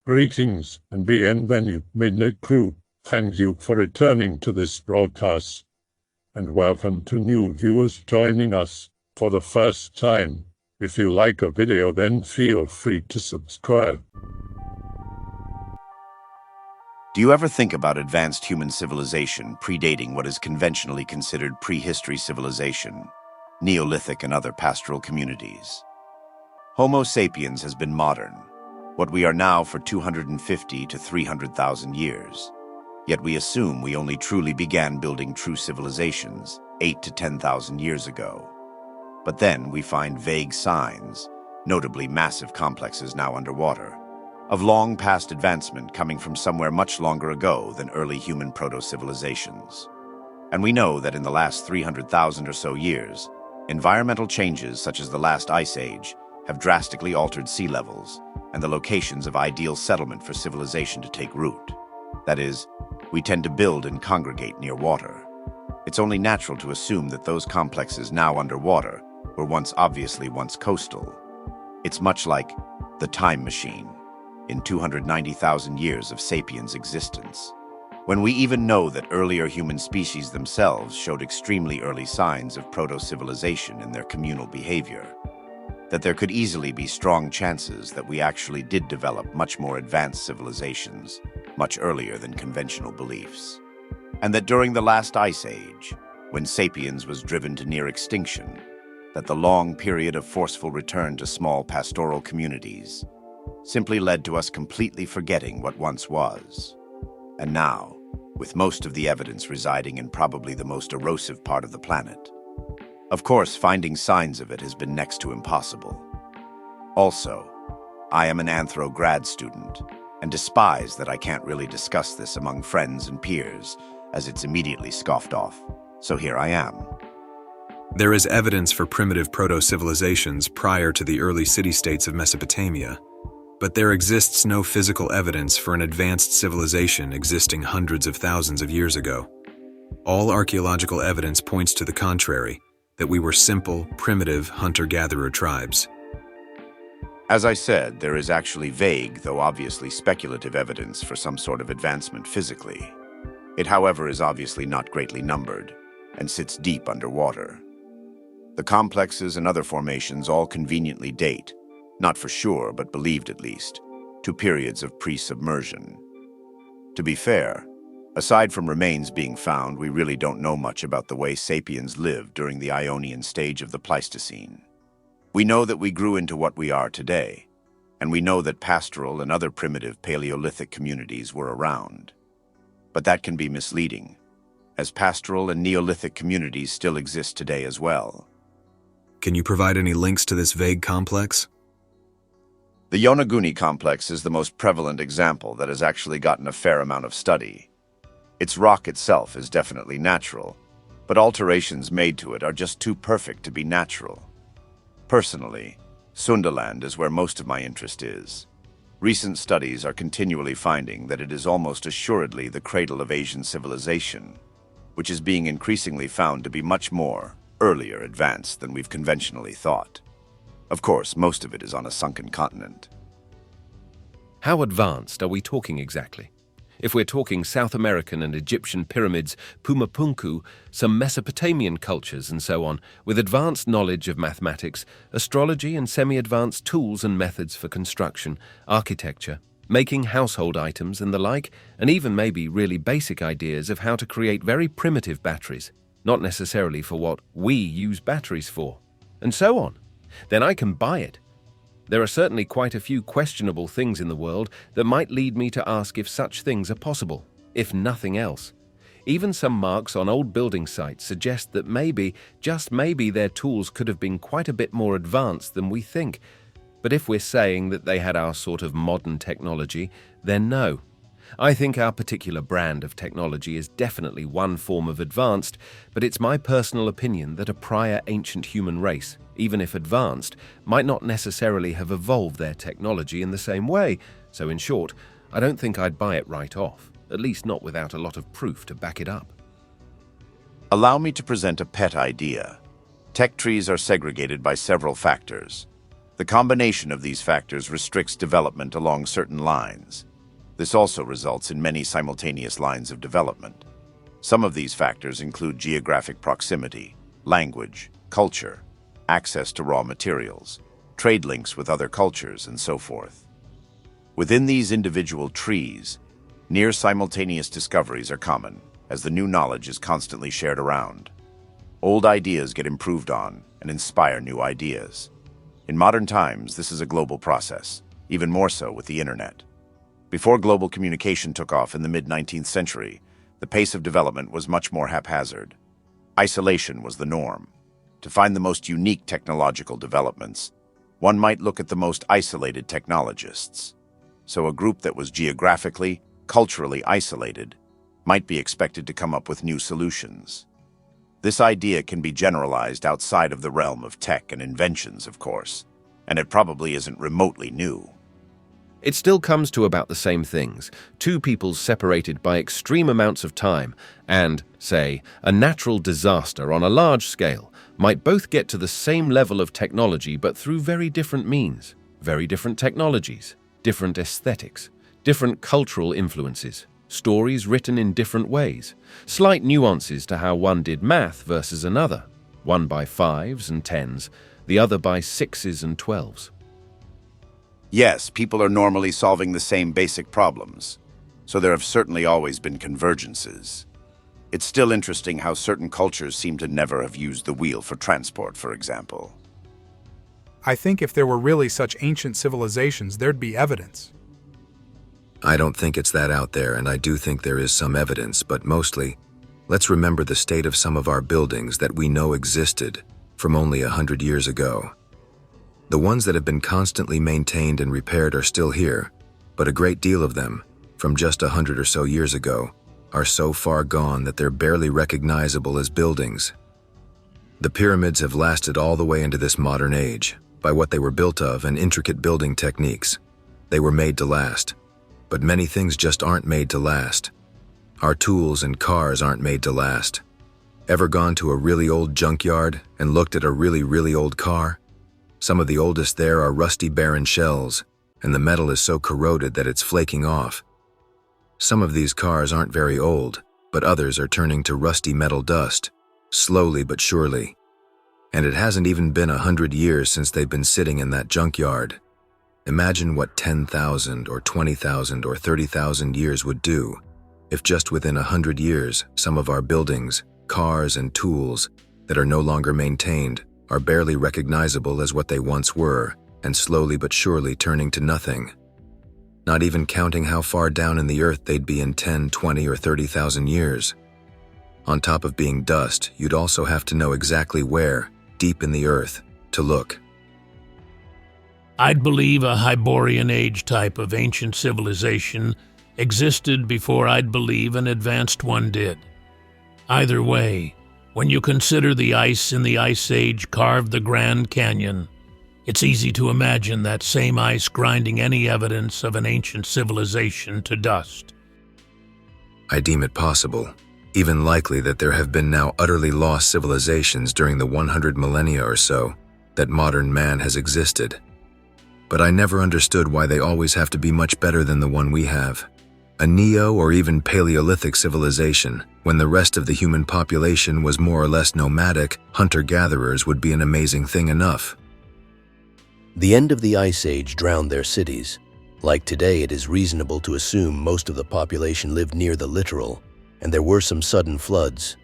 Greetings and bienvenue, Midnight Crew. Thank you for returning to this broadcast. And welcome to new viewers joining us for the first time. If you like a video, then feel free to subscribe. Do you ever think about advanced human civilization predating what is conventionally considered prehistory civilization, Neolithic and other pastoral communities? Homo sapiens has been modern, what we are now for 250 to 300,000 years. Yet we assume we only truly began building true civilizations 8 to 10,000 years ago. But then we find vague signs, notably massive complexes now underwater, of long past advancement coming from somewhere much longer ago than early human proto-civilizations. And we know that in the last 300,000 or so years, environmental changes such as the last ice age have drastically altered sea levels and the locations of ideal settlement for civilization to take root. That is, we tend to build and congregate near water. It's only natural to assume that those complexes now underwater were once coastal. It's much like the time machine in 290,000 years of sapiens' existence, when we even know that earlier human species themselves showed extremely early signs of proto-civilization in their communal behavior, that there could easily be strong chances that we actually did develop much more advanced civilizations much earlier than conventional beliefs, and that during the last ice age, when sapiens was driven to near extinction, that the long period of forceful return to small pastoral communities simply led to us completely forgetting what once was. And now, with most of the evidence residing in probably the most erosive part of the planet, of course, finding signs of it has been next to impossible. Also, I am an anthro grad student and despise that I can't really discuss this among friends and peers, as it's immediately scoffed off. So here I am. There is evidence for primitive proto-civilizations prior to the early city-states of Mesopotamia, but there exists no physical evidence for an advanced civilization existing hundreds of thousands of years ago. All archaeological evidence points to the contrary, that we were simple, primitive hunter-gatherer tribes. As I said, there is actually vague, though obviously speculative evidence for some sort of advancement physically. It, however, is obviously not greatly numbered and sits deep underwater. The complexes and other formations all conveniently date, not for sure, but believed at least, to periods of pre-submersion. To be fair, aside from remains being found, we really don't know much about the way sapiens lived during the Ionian stage of the Pleistocene. We know that we grew into what we are today, and we know that pastoral and other primitive Paleolithic communities were around. But that can be misleading, as pastoral and Neolithic communities still exist today as well. Can you provide any links to this vague complex? The Yonaguni complex is the most prevalent example that has actually gotten a fair amount of study. Its rock itself is definitely natural, but alterations made to it are just too perfect to be natural. Personally, Sundaland is where most of my interest is. Recent studies are continually finding that it is almost assuredly the cradle of Asian civilization, which is being increasingly found to be much more earlier advanced than we've conventionally thought. Of course, most of it is on a sunken continent. How advanced are we talking exactly? If we're talking South American and Egyptian pyramids, Pumapunku, some Mesopotamian cultures and so on, with advanced knowledge of mathematics, astrology and semi-advanced tools and methods for construction, architecture, making household items and the like, and even maybe really basic ideas of how to create very primitive batteries, not necessarily for what we use batteries for, and so on, then I can buy it. There are certainly quite a few questionable things in the world that might lead me to ask if such things are possible, if nothing else. Even some marks on old building sites suggest that maybe, just maybe, their tools could have been quite a bit more advanced than we think. But if we're saying that they had our sort of modern technology, then no. I think our particular brand of technology is definitely one form of advanced, but it's my personal opinion that a prior ancient human race, even if advanced, might not necessarily have evolved their technology in the same way. So in short, I don't think I'd buy it right off, at least not without a lot of proof to back it up. Allow me to present a pet idea. Tech trees are segregated by several factors. The combination of these factors restricts development along certain lines. This also results in many simultaneous lines of development. Some of these factors include geographic proximity, language, culture, access to raw materials, trade links with other cultures, and so forth. Within these individual trees, near-simultaneous discoveries are common, as the new knowledge is constantly shared around. Old ideas get improved on and inspire new ideas. In modern times, this is a global process, even more so with the internet. Before global communication took off in the mid-19th century, the pace of development was much more haphazard. Isolation was the norm. To find the most unique technological developments, one might look at the most isolated technologists. So a group that was geographically, culturally isolated might be expected to come up with new solutions. This idea can be generalized outside of the realm of tech and inventions, of course, and it probably isn't remotely new. It still comes to about the same things. Two peoples separated by extreme amounts of time and, say, a natural disaster on a large scale might both get to the same level of technology but through very different means, very different technologies, different aesthetics, different cultural influences, stories written in different ways, slight nuances to how one did math versus another, one by 5s and 10s, the other by 6s and 12s. Yes, people are normally solving the same basic problems, so there have certainly always been convergences. It's still interesting how certain cultures seem to never have used the wheel for transport, for example. I think if there were really such ancient civilizations, there'd be evidence. I don't think it's that out there, and I do think there is some evidence, but mostly, let's remember the state of some of our buildings that we know existed from only 100 years ago. The ones that have been constantly maintained and repaired are still here, but a great deal of them, from just 100 or so years ago, are so far gone that they're barely recognizable as buildings. The pyramids have lasted all the way into this modern age, by what they were built of and intricate building techniques. They were made to last. But many things just aren't made to last. Our tools and cars aren't made to last. Ever gone to a really old junkyard and looked at a really old car? Some of the oldest there are rusty barren shells, and the metal is so corroded that it's flaking off. Some of these cars aren't very old, but others are turning to rusty metal dust, slowly but surely. And it hasn't even been 100 years since they've been sitting in that junkyard. Imagine what 10,000 or 20,000 or 30,000 years would do if just within 100 years some of our buildings, cars, and tools that are no longer maintained are barely recognizable as what they once were and slowly but surely turning to nothing. Not even counting how far down in the earth they'd be in 10, 20, or 30,000 years. On top of being dust, you'd also have to know exactly where, deep in the earth, to look. I'd believe a Hyborian Age type of ancient civilization existed before I'd believe an advanced one did. Either way, when you consider the ice in the Ice Age carved the Grand Canyon, it's easy to imagine that same ice grinding any evidence of an ancient civilization to dust. I deem it possible, even likely, that there have been now utterly lost civilizations during the 100 millennia or so that modern man has existed. But I never understood why they always have to be much better than the one we have. A Neo or even Paleolithic civilization, when the rest of the human population was more or less nomadic, hunter-gatherers, would be an amazing thing enough. The end of the Ice Age drowned their cities. Like today, it is reasonable to assume most of the population lived near the littoral, and there were some sudden floods.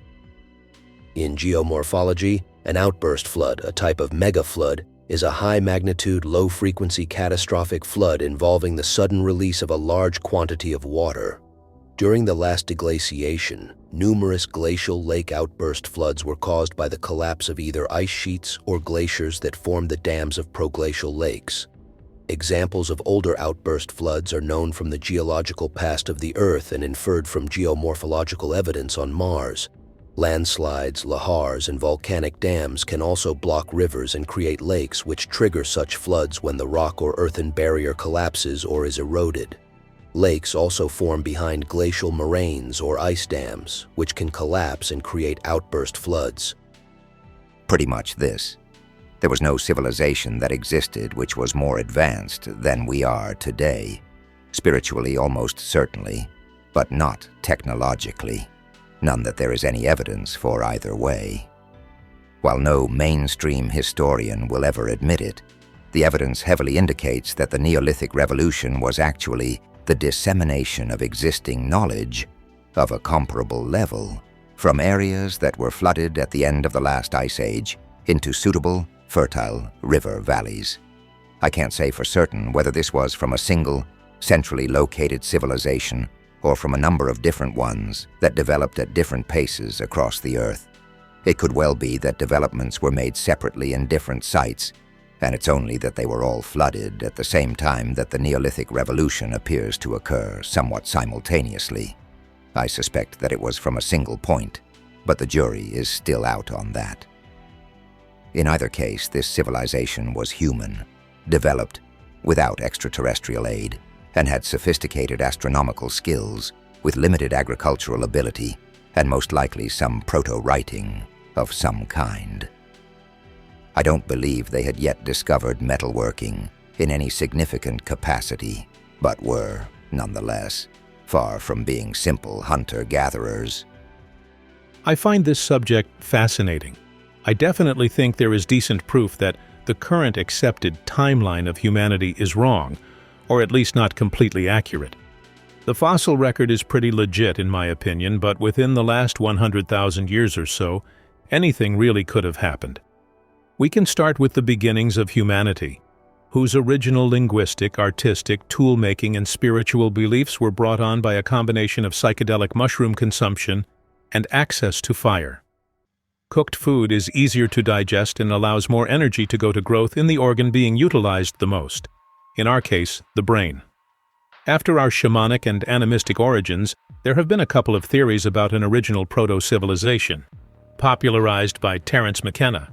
In geomorphology, an outburst flood, a type of mega-flood, is a high-magnitude, low-frequency catastrophic flood involving the sudden release of a large quantity of water. During the last deglaciation, numerous glacial lake outburst floods were caused by the collapse of either ice sheets or glaciers that formed the dams of proglacial lakes. Examples of older outburst floods are known from the geological past of the Earth and inferred from geomorphological evidence on Mars. Landslides, lahars, and volcanic dams can also block rivers and create lakes, which trigger such floods when the rock or earthen barrier collapses or is eroded. Lakes also form behind glacial moraines or ice dams, which can collapse and create outburst floods. Pretty much this. There was no civilization that existed which was more advanced than we are today. Spiritually, almost certainly, but not technologically. None that there is any evidence for either way. While no mainstream historian will ever admit it, the evidence heavily indicates that the Neolithic Revolution was actually the dissemination of existing knowledge of a comparable level from areas that were flooded at the end of the last ice age into suitable, fertile river valleys. I can't say for certain whether this was from a single, centrally located civilization or from a number of different ones that developed at different paces across the Earth. It could well be that developments were made separately in different sites, and it's only that they were all flooded at the same time that the Neolithic Revolution appears to occur somewhat simultaneously. I suspect that it was from a single point, but the jury is still out on that. In either case, this civilization was human, developed without extraterrestrial aid, and had sophisticated astronomical skills with limited agricultural ability and most likely some proto-writing of some kind. I don't believe they had yet discovered metalworking in any significant capacity, but were, nonetheless, far from being simple hunter-gatherers. I find this subject fascinating. I definitely think there is decent proof that the current accepted timeline of humanity is wrong, or at least not completely accurate. The fossil record is pretty legit in my opinion, but within the last 100,000 years or so, anything really could have happened. We can start with the beginnings of humanity, whose original linguistic, artistic, tool-making, and spiritual beliefs were brought on by a combination of psychedelic mushroom consumption and access to fire. Cooked food is easier to digest and allows more energy to go to growth in the organ being utilized the most, in our case, the brain. After our shamanic and animistic origins, there have been a couple of theories about an original proto-civilization, popularized by Terence McKenna.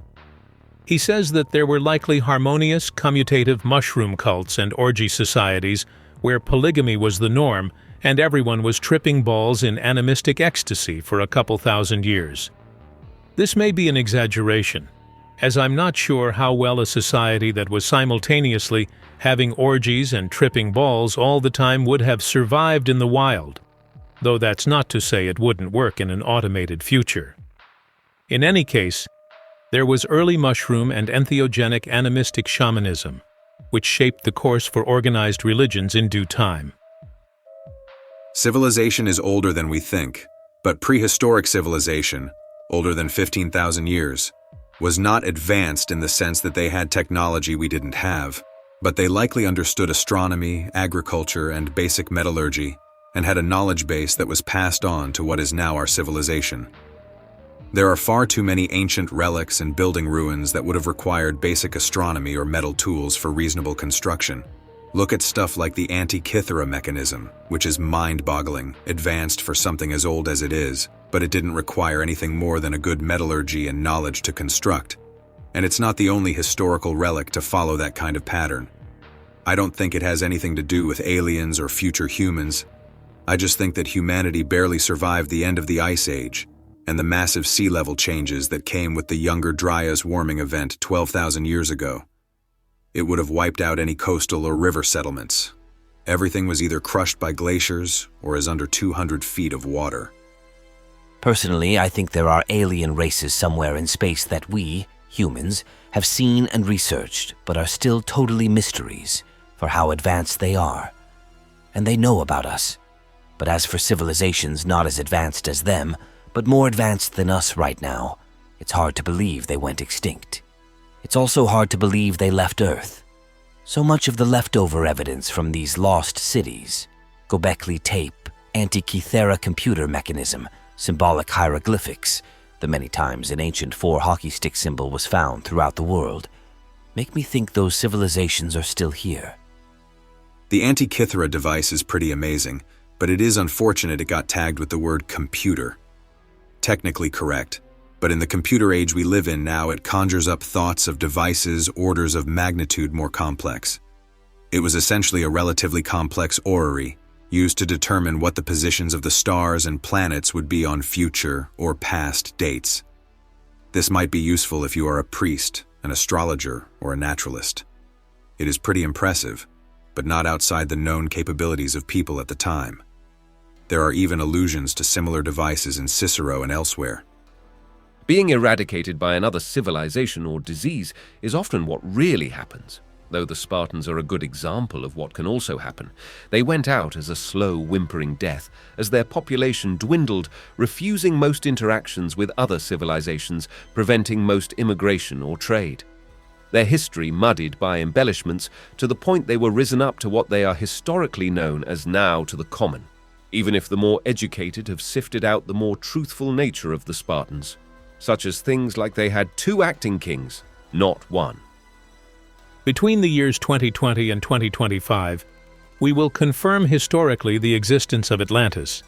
He says that there were likely harmonious, commutative mushroom cults and orgy societies where polygamy was the norm and everyone was tripping balls in animistic ecstasy for a couple thousand years. This may be an exaggeration, as I'm not sure how well a society that was simultaneously having orgies and tripping balls all the time would have survived in the wild, though that's not to say it wouldn't work in an automated future. In any case, there was early mushroom and entheogenic animistic shamanism, which shaped the course for organized religions in due time. Civilization is older than we think, but prehistoric civilization, older than 15,000 years, was not advanced in the sense that they had technology we didn't have, but they likely understood astronomy, agriculture, and basic metallurgy, and had a knowledge base that was passed on to what is now our civilization. There are far too many ancient relics and building ruins that would have required basic astronomy or metal tools for reasonable construction. Look at stuff like the Antikythera mechanism, which is mind-boggling, advanced for something as old as it is, but it didn't require anything more than a good metallurgy and knowledge to construct. And it's not the only historical relic to follow that kind of pattern. I don't think it has anything to do with aliens or future humans. I just think that humanity barely survived the end of the Ice Age and the massive sea level changes that came with the Younger Dryas warming event 12,000 years ago. It would have wiped out any coastal or river settlements. Everything was either crushed by glaciers or is under 200 feet of water. Personally, I think there are alien races somewhere in space that we, humans, have seen and researched, but are still totally mysteries for how advanced they are. And they know about us. But as for civilizations not as advanced as them, but more advanced than us right now, it's hard to believe they went extinct. It's also hard to believe they left Earth. So much of the leftover evidence from these lost cities, Göbekli tape, Antikythera computer mechanism, symbolic hieroglyphics, the many times an ancient 4 hockey stick symbol was found throughout the world, make me think those civilizations are still here. The Antikythera device is pretty amazing, but it is unfortunate it got tagged with the word computer. Technically correct, but in the computer age we live in now, it conjures up thoughts of devices orders of magnitude more complex. It was essentially a relatively complex orrery, used to determine what the positions of the stars and planets would be on future or past dates. This might be useful if you are a priest, an astrologer, or a naturalist. It is pretty impressive, but not outside the known capabilities of people at the time. There are even allusions to similar devices in Cicero and elsewhere. Being eradicated by another civilization or disease is often what really happens. Though the Spartans are a good example of what can also happen. They went out as a slow, whimpering death as their population dwindled, refusing most interactions with other civilizations, preventing most immigration or trade. Their history muddied by embellishments to the point they were risen up to what they are historically known as now to the common, even if the more educated have sifted out the more truthful nature of the Spartans, such as things like they had 2 acting kings, not 1. Between the years 2020 and 2025, we will confirm historically the existence of Atlantis,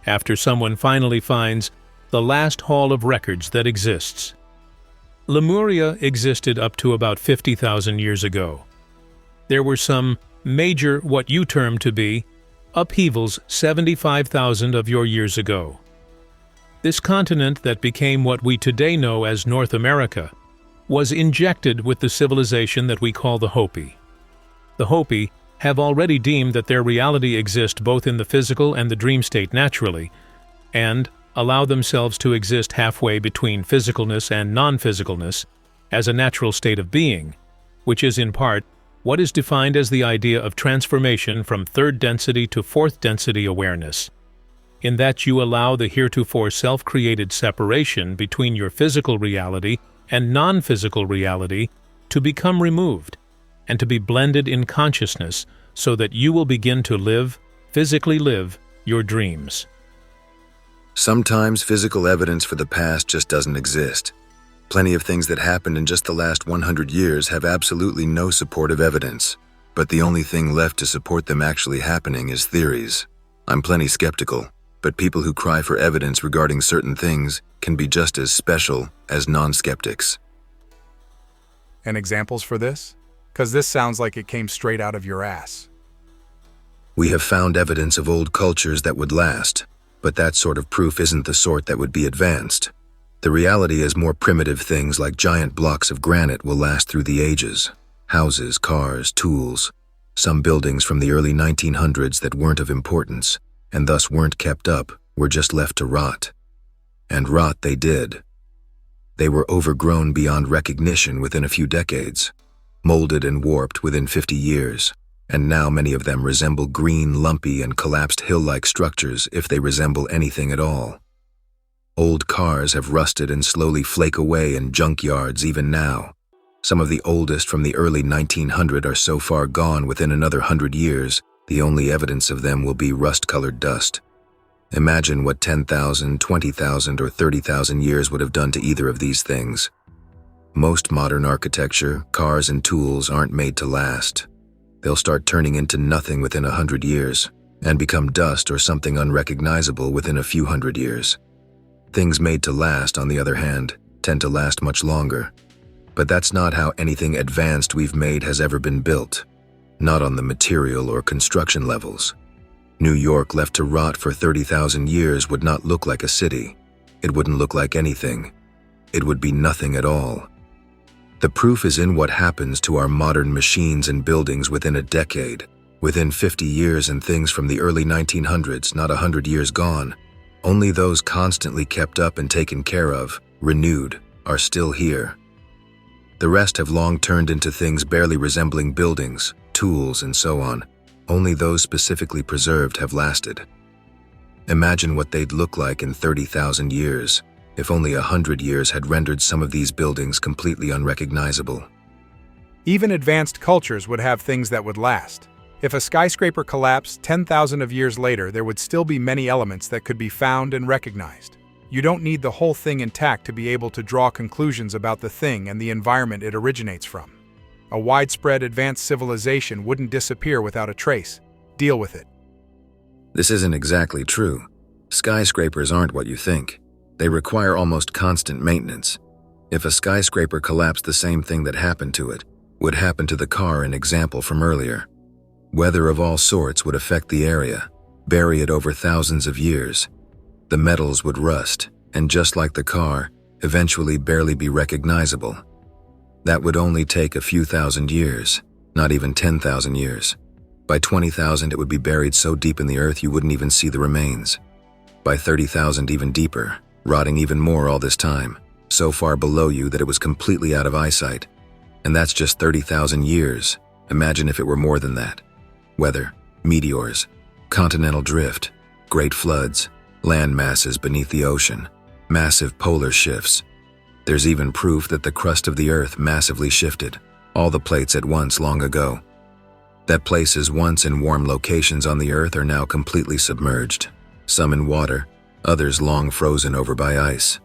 after someone finally finds the last hall of records that exists. Lemuria existed up to about 50,000 years ago. There were some major, what you term to be, upheavals 75,000 of your years ago. This continent that became what we today know as North America was injected with the civilization that we call the Hopi. The Hopi have already deemed that their reality exists both in the physical and the dream state naturally, and allow themselves to exist halfway between physicalness and non-physicalness as a natural state of being, which is in part what is defined as the idea of transformation from third density to fourth density awareness, in that you allow the heretofore self-created separation between your physical reality and non-physical reality to become removed and to be blended in consciousness so that you will begin to live, physically live, your dreams. Sometimes physical evidence for the past just doesn't exist. Plenty of things that happened in just the last 100 years have absolutely no supportive evidence, but the only thing left to support them actually happening is theories. I'm plenty skeptical, but people who cry for evidence regarding certain things can be just as special as non-skeptics. And examples for this? Because this sounds like it came straight out of your ass. We have found evidence of old cultures that would last, but that sort of proof isn't the sort that would be advanced. The reality is more primitive things like giant blocks of granite will last through the ages. Houses, cars, tools. Some buildings from the early 1900s that weren't of importance, and thus weren't kept up, were just left to rot. And rot they did. They were overgrown beyond recognition within a few decades, molded and warped within 50 years, and now many of them resemble green, lumpy, and collapsed hill-like structures if they resemble anything at all. Old cars have rusted and slowly flake away in junkyards even now. Some of the oldest from the early 1900s are so far gone within another 100 years, the only evidence of them will be rust-colored dust. Imagine what 10,000, 20,000, or 30,000 years would have done to either of these things. Most modern architecture, cars, and tools aren't made to last. They'll start turning into nothing within 100 years, and become dust or something unrecognizable within a few hundred years. Things made to last, on the other hand, tend to last much longer. But that's not how anything advanced we've made has ever been built. Not on the material or construction levels. New York left to rot for 30,000 years would not look like a city. It wouldn't look like anything. It would be nothing at all. The proof is in what happens to our modern machines and buildings within a decade, within 50 years, and things from the early 1900s, not 100 years gone. Only those constantly kept up and taken care of, renewed, are still here. The rest have long turned into things barely resembling buildings, tools, and so on. Only those specifically preserved have lasted. Imagine what they'd look like in 30,000 years, if only 100 years had rendered some of these buildings completely unrecognizable. Even advanced cultures would have things that would last. If a skyscraper collapsed 10,000 of years later, there would still be many elements that could be found and recognized. You don't need the whole thing intact to be able to draw conclusions about the thing and the environment it originates from. A widespread advanced civilization wouldn't disappear without a trace. Deal with it. This isn't exactly true. Skyscrapers aren't what you think. They require almost constant maintenance. If a skyscraper collapsed, the same thing that happened to it would happen to the car, an example from earlier. Weather of all sorts would affect the area, bury it over thousands of years. The metals would rust, and just like the car, eventually barely be recognizable. That would only take a few thousand years, not even 10,000 years. By 20,000, it would be buried so deep in the earth you wouldn't even see the remains. By 30,000, even deeper, rotting even more all this time, so far below you that it was completely out of eyesight. And that's just 30,000 years. Imagine if it were more than that. Weather, meteors, continental drift, great floods, land masses beneath the ocean, massive polar shifts. There's even proof that the crust of the earth massively shifted, all the plates at once long ago. That places once in warm locations on the earth are now completely submerged, some in water, others long frozen over by ice.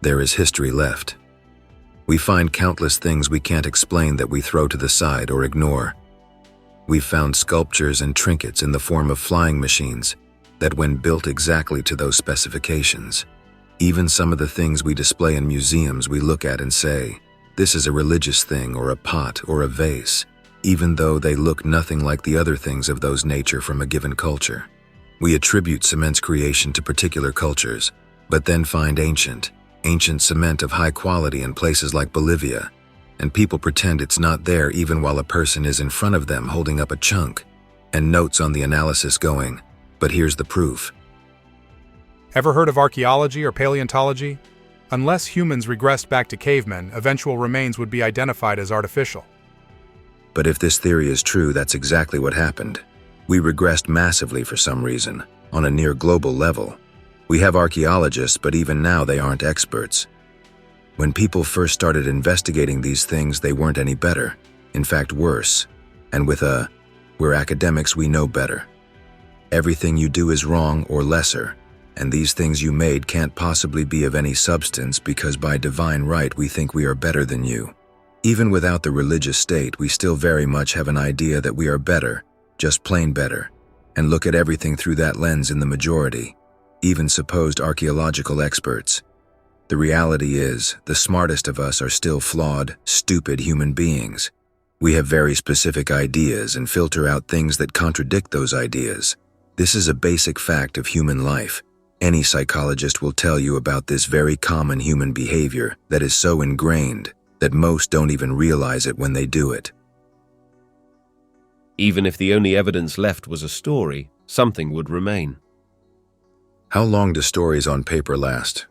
There is history left. We find countless things we can't explain that we throw to the side or ignore. We've found sculptures and trinkets in the form of flying machines that, when built exactly to those specifications, even some of the things we display in museums we look at and say, this is a religious thing or a pot or a vase, even though they look nothing like the other things of those nature from a given culture. We attribute cement's creation to particular cultures, but then find ancient cement of high quality in places like Bolivia, and people pretend it's not there even while a person is in front of them holding up a chunk, and notes on the analysis going, but here's the proof. Ever heard of archaeology or paleontology? Unless humans regressed back to cavemen, eventual remains would be identified as artificial. But if this theory is true, that's exactly what happened. We regressed massively for some reason, on a near global level. We have archaeologists, but even now they aren't experts. When people first started investigating these things, they weren't any better. In fact, worse. And we're academics, we know better. Everything you do is wrong or lesser, and these things you made can't possibly be of any substance because by divine right we think we are better than you. Even without the religious state, we still very much have an idea that we are better, just plain better, and look at everything through that lens in the majority, even supposed archaeological experts. The reality is, the smartest of us are still flawed, stupid human beings. We have very specific ideas and filter out things that contradict those ideas. This is a basic fact of human life. Any psychologist will tell you about this very common human behavior that is so ingrained that most don't even realize it when they do it. Even if the only evidence left was a story, something would remain. How long do stories on paper last?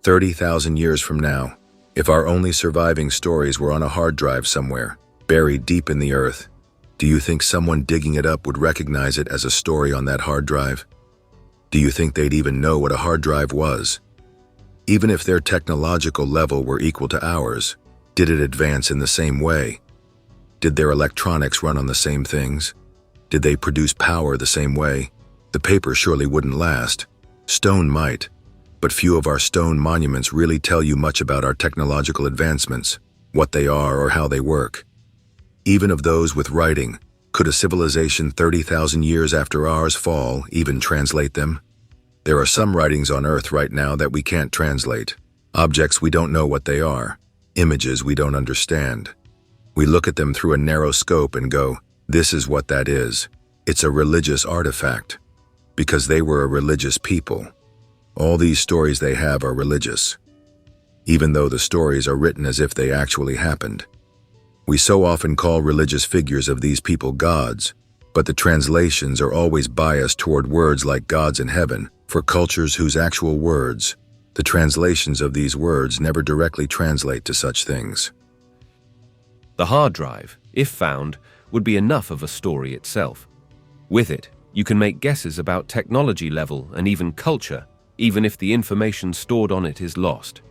30,000 years from now, if our only surviving stories were on a hard drive somewhere, buried deep in the earth, do you think someone digging it up would recognize it as a story on that hard drive? Do you think they'd even know what a hard drive was? Even if their technological level were equal to ours, did it advance in the same way? Did their electronics run on the same things? Did they produce power the same way? The paper surely wouldn't last. Stone might, but few of our stone monuments really tell you much about our technological advancements, what they are or how they work. Even of those with writing, could a civilization 30,000 years after ours fall even translate them? There are some writings on Earth right now that we can't translate, objects we don't know what they are, images we don't understand. We look at them through a narrow scope and go, this is what that is. It's a religious artifact. Because they were a religious people. All these stories they have are religious, even though the stories are written as if they actually happened. We so often call religious figures of these people gods, but the translations are always biased toward words like gods in heaven for cultures whose actual words, the translations of these words never directly translate to such things. The hard drive, if found, would be enough of a story itself. With it, you can make guesses about technology level and even culture, even if the information stored on it is lost.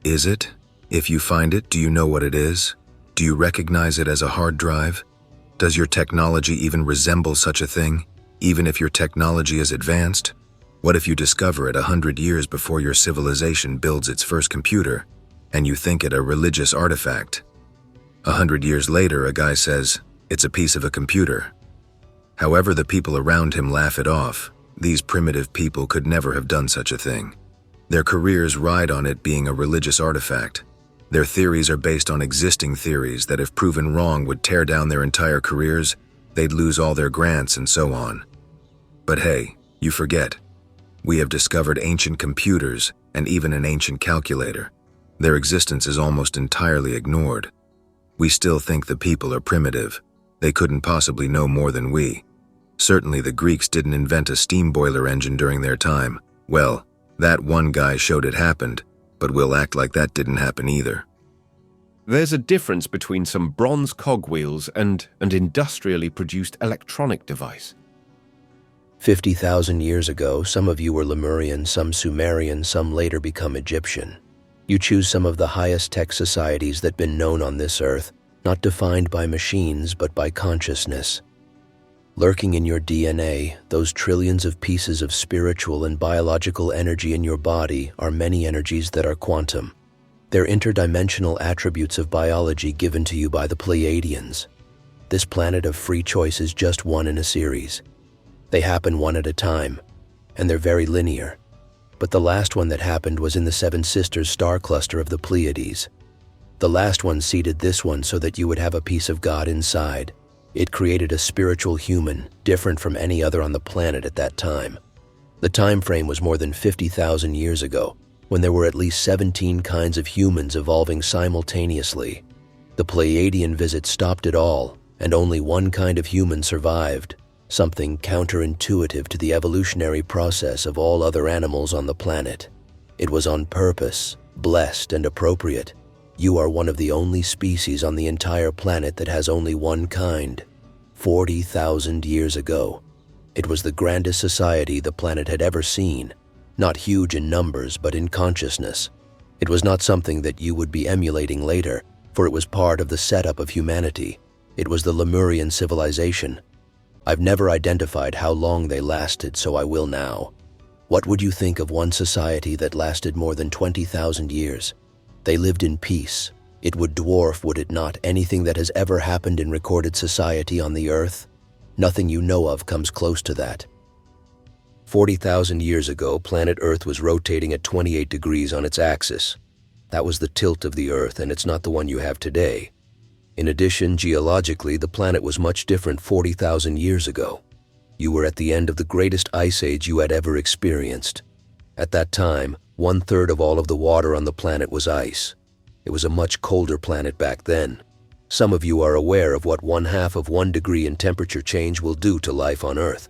Is it? If you find it, do you know what it is? Do you recognize it as a hard drive? Does your technology even resemble such a thing, even if your technology is advanced? What if you discover it 100 years before your civilization builds its first computer, and you think it a religious artifact? 100 years later, a guy says, it's a piece of a computer. However, the people around him laugh it off. These primitive people could never have done such a thing. Their careers ride on it being a religious artifact. Their theories are based on existing theories that, if proven wrong, would tear down their entire careers, they'd lose all their grants and so on. But hey, you forget. We have discovered ancient computers and even an ancient calculator. Their existence is almost entirely ignored. We still think the people are primitive. They couldn't possibly know more than we. Certainly the Greeks didn't invent a steam boiler engine during their time. Well, that one guy showed it happened, but we'll act like that didn't happen either. There's a difference between some bronze cogwheels and an industrially produced electronic device. 50,000 years ago, some of you were Lemurian, some Sumerian, some later become Egyptian. You choose some of the highest tech societies that been known on this earth, not defined by machines but by consciousness. Lurking in your DNA, those trillions of pieces of spiritual and biological energy in your body are many energies that are quantum. They're interdimensional attributes of biology given to you by the Pleiadians. This planet of free choice is just one in a series. They happen one at a time, and they're very linear. But the last one that happened was in the Seven Sisters star cluster of the Pleiades. The last one seeded this one so that you would have a piece of God inside. It created a spiritual human, different from any other on the planet at that time. The time frame was more than 50,000 years ago, when there were at least 17 kinds of humans evolving simultaneously. The Pleiadian visit stopped it all, and only one kind of human survived, something counterintuitive to the evolutionary process of all other animals on the planet. It was on purpose, blessed, and appropriate. You are one of the only species on the entire planet that has only one kind. 40,000 years ago. It was the grandest society the planet had ever seen, not huge in numbers but in consciousness. It was not something that you would be emulating later, for it was part of the setup of humanity. It was the Lemurian civilization. I've never identified how long they lasted, so I will now. What would you think of one society that lasted more than 20,000 years? They lived in peace. It would dwarf, would it not, anything that has ever happened in recorded society on the Earth? Nothing you know of comes close to that. 40,000 years ago, planet Earth was rotating at 28 degrees on its axis. That was the tilt of the Earth, and it's not the one you have today. In addition, geologically, the planet was much different 40,000 years ago. You were at the end of the greatest ice age you had ever experienced. At that time, 1/3 of all of the water on the planet was ice. It was a much colder planet back then. Some of you are aware of what 1/2 of 1 degree in temperature change will do to life on Earth.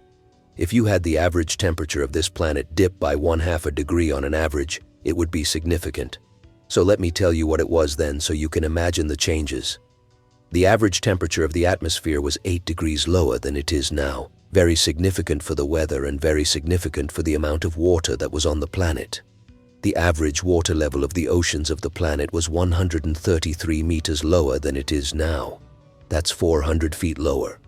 If you had the average temperature of this planet dip by 1/2 a degree on an average, it would be significant. So let me tell you what it was then so you can imagine the changes. The average temperature of the atmosphere was 8 degrees lower than it is now, very significant for the weather and very significant for the amount of water that was on the planet. The average water level of the oceans of the planet was 133 meters lower than it is now. That's 400 feet lower.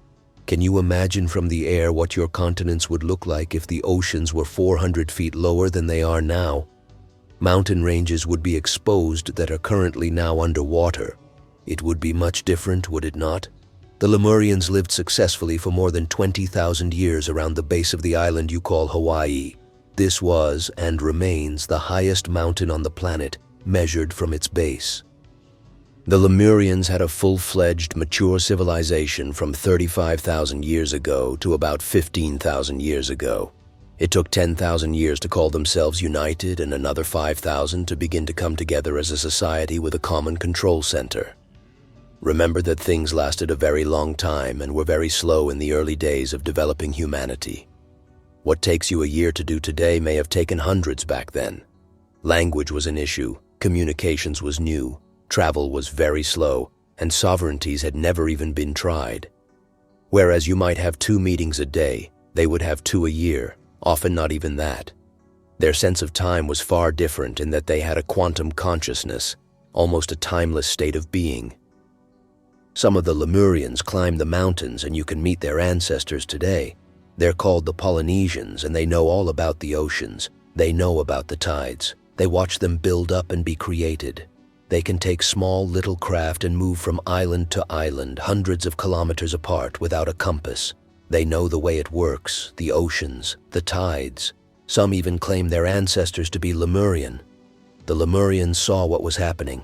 Can you imagine from the air what your continents would look like if the oceans were 400 feet lower than they are now? Mountain ranges would be exposed that are currently now underwater. It would be much different, would it not? The Lemurians lived successfully for more than 20,000 years around the base of the island you call Hawaii. This was, and remains, the highest mountain on the planet, measured from its base. The Lemurians had a full-fledged, mature civilization from 35,000 years ago to about 15,000 years ago. It took 10,000 years to call themselves united and another 5,000 to begin to come together as a society with a common control center. Remember that things lasted a very long time and were very slow in the early days of developing humanity. What takes you a year to do today may have taken hundreds back then. Language was an issue, communications was new, travel was very slow, and sovereignties had never even been tried. Whereas you might have 2 meetings a day, they would have 2 a year, often not even that. Their sense of time was far different in that they had a quantum consciousness, almost a timeless state of being. Some of the Lemurians climbed the mountains and you can meet their ancestors today. They're called the Polynesians and they know all about the oceans. They know about the tides. They watch them build up and be created. They can take small little craft and move from island to island, hundreds of kilometers apart without a compass. They know the way it works, the oceans, the tides. Some even claim their ancestors to be Lemurian. The Lemurians saw what was happening.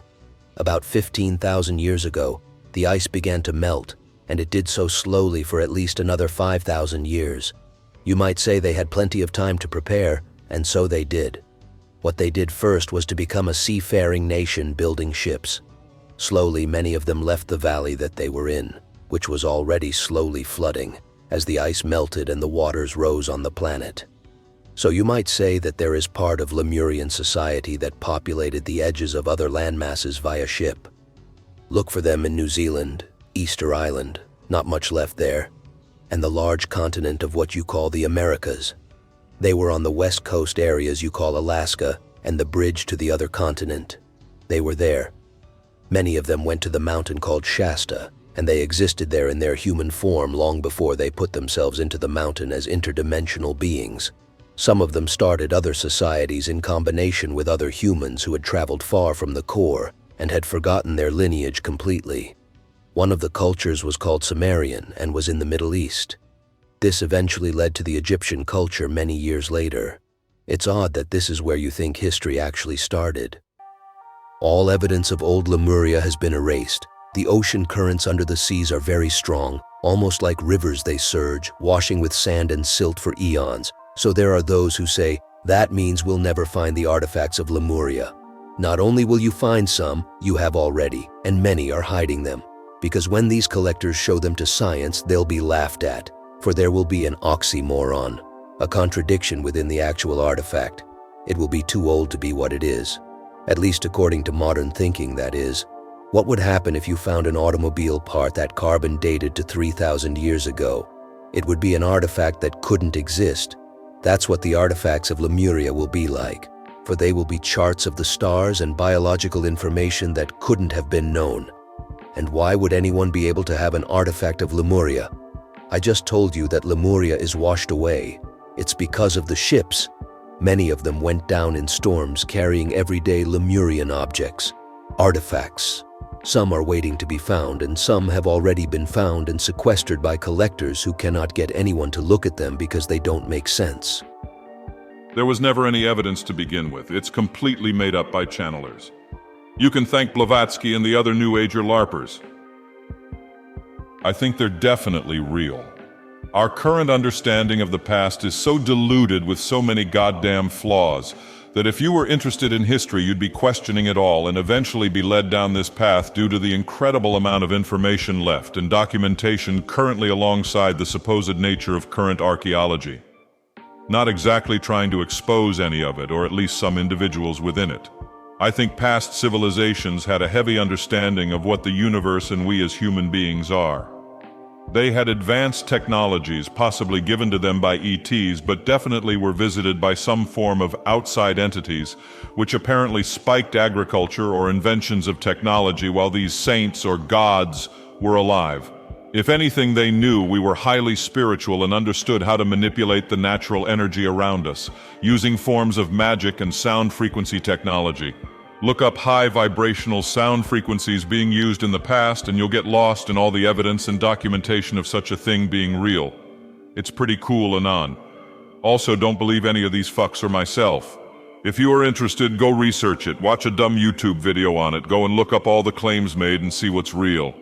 About 15,000 years ago, the ice began to melt, and it did so slowly for at least another 5,000 years. You might say they had plenty of time to prepare, and so they did. What they did first was to become a seafaring nation building ships. Slowly, many of them left the valley that they were in, which was already slowly flooding, as the ice melted and the waters rose on the planet. So you might say that there is part of Lemurian society that populated the edges of other landmasses via ship. Look for them in New Zealand, Easter Island, not much left there, and the large continent of what you call the Americas. They were on the west coast areas you call Alaska and the bridge to the other continent. They were there. Many of them went to the mountain called Shasta, and they existed there in their human form long before they put themselves into the mountain as interdimensional beings. Some of them started other societies in combination with other humans who had traveled far from the core and had forgotten their lineage completely. One of the cultures was called Sumerian and was in the Middle East. This eventually led to the Egyptian culture many years later. It's odd that this is where you think history actually started. All evidence of old Lemuria has been erased. The ocean currents under the seas are very strong, almost like rivers they surge, washing with sand and silt for eons. So there are those who say, that means we'll never find the artifacts of Lemuria. Not only will you find some, you have already, and many are hiding them. Because when these collectors show them to science, they'll be laughed at. For there will be an oxymoron, a contradiction within the actual artifact. It will be too old to be what it is. At least according to modern thinking, that is. What would happen if you found an automobile part that carbon dated to 3,000 years ago? It would be an artifact that couldn't exist. That's what the artifacts of Lemuria will be like, for they will be charts of the stars and biological information that couldn't have been known. And why would anyone be able to have an artifact of Lemuria? I just told you that Lemuria is washed away. It's because of the ships. Many of them went down in storms carrying everyday Lemurian objects, artifacts. Some are waiting to be found, and some have already been found and sequestered by collectors who cannot get anyone to look at them because they don't make sense. There was never any evidence to begin with. It's completely made up by channelers. You can thank Blavatsky and the other New Ager LARPers. I think they're definitely real. Our current understanding of the past is so diluted with so many goddamn flaws that if you were interested in history, you'd be questioning it all and eventually be led down this path due to the incredible amount of information left and documentation currently alongside the supposed nature of current archaeology. Not exactly trying to expose any of it, or at least some individuals within it. I think past civilizations had a heavy understanding of what the universe and we as human beings are. They had advanced technologies possibly given to them by ETs, but definitely were visited by some form of outside entities, which apparently spiked agriculture or inventions of technology while these saints or gods were alive. If anything, they knew we were highly spiritual and understood how to manipulate the natural energy around us, using forms of magic and sound frequency technology. Look up high vibrational sound frequencies being used in the past and you'll get lost in all the evidence and documentation of such a thing being real. It's pretty cool, anon. Also, don't believe any of these fucks or myself. If you are interested, go research it, watch a dumb YouTube video on it, go and look up all the claims made and see what's real.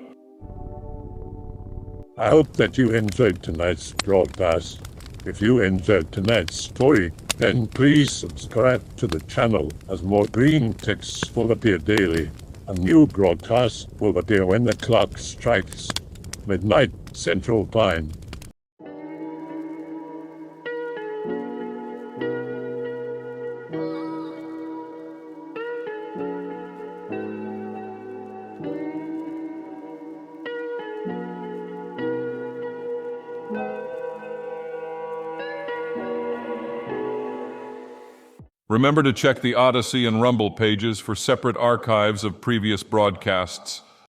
I hope that you enjoyed tonight's broadcast. If you enjoyed tonight's story, then please subscribe to the channel as more Greentexts will appear daily. A new broadcast will appear when the clock strikes midnight Central Time. Remember to check the Odyssey and Rumble pages for separate archives of previous broadcasts.